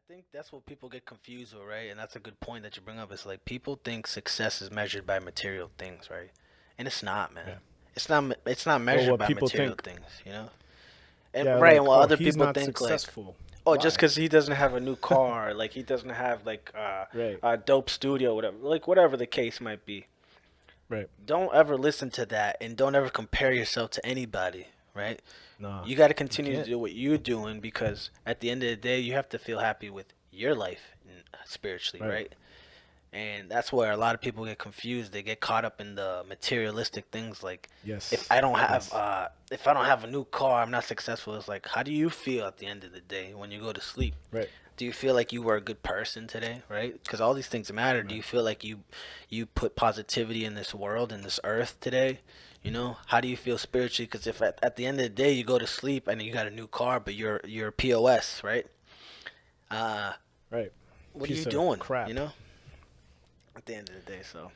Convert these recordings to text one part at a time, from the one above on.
think that's what people get confused with, right? And that's a good point that you bring up. It's like people think success is measured by material things, right? And it's not, man. Yeah. It's not. It's not Or measured what by people material think. things, you know. And Yeah, right, and like, what oh, other he's people not think, like, successful. oh, just Why? because he doesn't have a new car, like he doesn't have like Right. a dope studio, whatever, like whatever the case might be. Right. Don't ever listen to that, and don't ever compare yourself to anybody, right? Nah, You got to you continue to can't. do what you're doing because at the end of the day, you have to feel happy with your life spiritually, Right. right? And that's where a lot of people get confused. They get caught up in the materialistic things like Yes. Yes. if I don't have a new car, I'm not successful. It's like how do you feel at the end of the day when you go to sleep? Right. Do you feel like you were a good person today, right? Because all these things matter. Do Right. you feel like you put positivity in this world, in this earth today? You know, how do you feel spiritually? Because if at the end of the day you go to sleep and you got a new car, but you're POS, right? Uh, Right. what are you Piece of doing? You crap. know, at the end of the day. So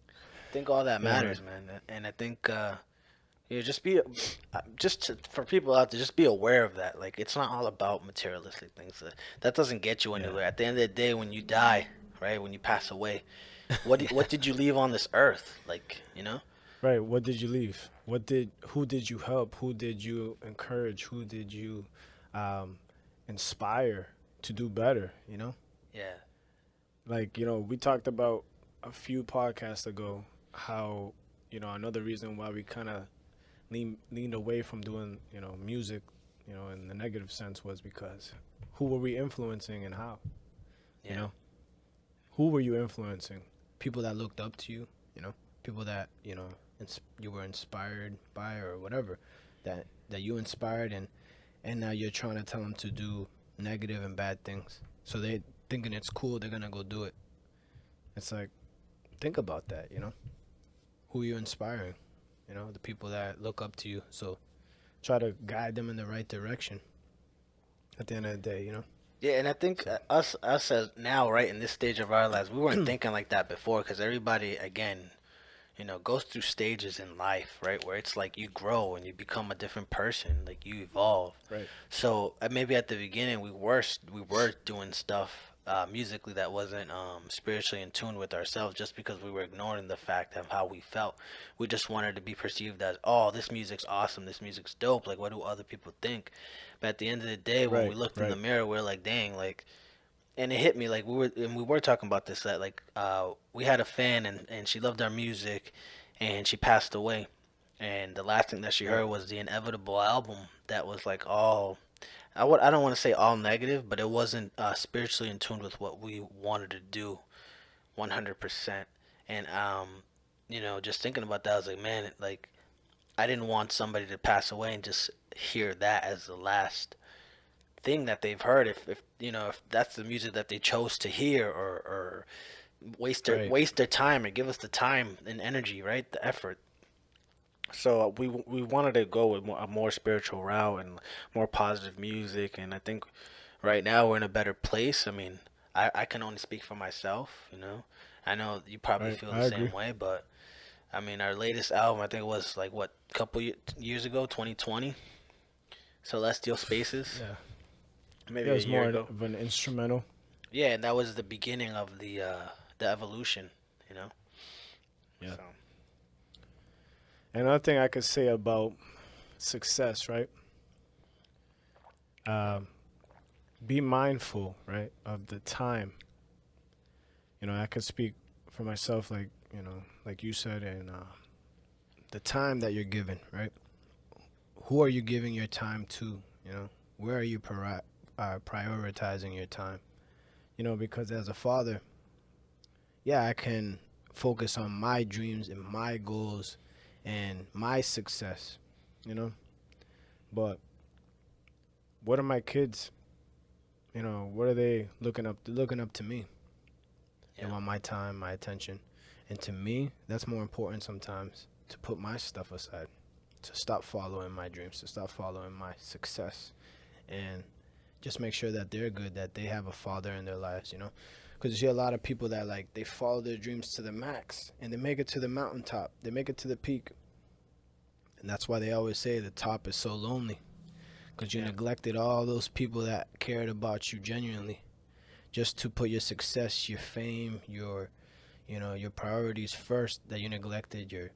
I think all that Yeah, man. matters, man. And I think just be for people out there, just be aware of that. Like it's not all about materialistic things. That doesn't get you Yeah. anywhere. At the end of the day, when you die, right, when you pass away, what did you leave on this earth? Like you know. Right. What did you leave? Who did you help? Who did you encourage? Who did you um, inspire to do better? Yeah. Like, we talked about a few podcasts ago how, another reason why we kind of leaned away from doing, music, in the negative sense was because who were we influencing and how? You Yeah. know, who were you influencing? People that looked up to you, people that, you were inspired by or whatever that you inspired and now you're trying to tell them to do negative and bad things. So they thinking it's cool, they're going to go do it. It's like, think about that, who you're inspiring, the people that look up to you. So try to guide them in the right direction at the end of the day, Yeah, and I think So, us as now, right, in this stage of our lives, we weren't thinking like that before because everybody, again, goes through stages in life, right, where it's like you grow and you become a different person, like you evolve. right, So maybe at the beginning we were doing stuff musically that wasn't spiritually in tune with ourselves, just because we were ignoring the fact of how we felt. We just wanted to be perceived as, oh, this music's awesome, this music's dope. Like, what do other people think? But at the end of the day, when we right, looked in the right, mirror, we're like, dang, like, and it hit me like we were talking about this that like we had a fan and she loved our music, and she passed away, and the last thing that she right, heard was the Inevitable album that was like all I don't want to say all negative, but it wasn't spiritually in tune with what we wanted to do 100%. And just thinking about that, I was like, man, like I didn't want somebody to pass away and just hear that as the last thing that they've heard. If that's the music that they chose to hear, or right. waste their time, or give us the time and energy, right, the effort. So we wanted to go with a more spiritual route and more positive music, and I think right now we're in a better place. I mean, I can only speak for myself, you know. I know you probably Right, feel the I same agree. way, but I mean, our latest album, I think it was like what, couple years ago, 2020, Celestial Spaces, Yeah, yeah. maybe a It's year more ago. of an instrumental. Yeah, and that was the beginning of the evolution, you know. Yeah. So Another thing I could say about success, right? Um, be mindful, right, of the time. I could speak for myself, like like you said, and the time that you're given, right? Who are you giving your time to? Where are you prioritizing your time? Because as a father, yeah, I can focus on my dreams and my goals and my success, you know. But what are my kids? What are they looking up? They're looking up to me. They yeah, want my time, my attention. And to me, that's more important sometimes to put my stuff aside, to stop following my dreams, to stop following my success, and just make sure that they're good, that they have a father in their lives. Because you see a lot of people that, like, they follow their dreams to the max and they make it to the mountaintop, they make it to the peak. And that's why they always say the top is so lonely, because you Yeah. neglected all those people that cared about you genuinely, just to put your success, your fame, your priorities first. That you neglected your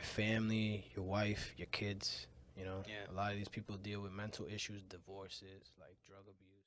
family, your wife, your kids. Yeah. A lot of these people deal with mental issues, divorces, like drug abuse.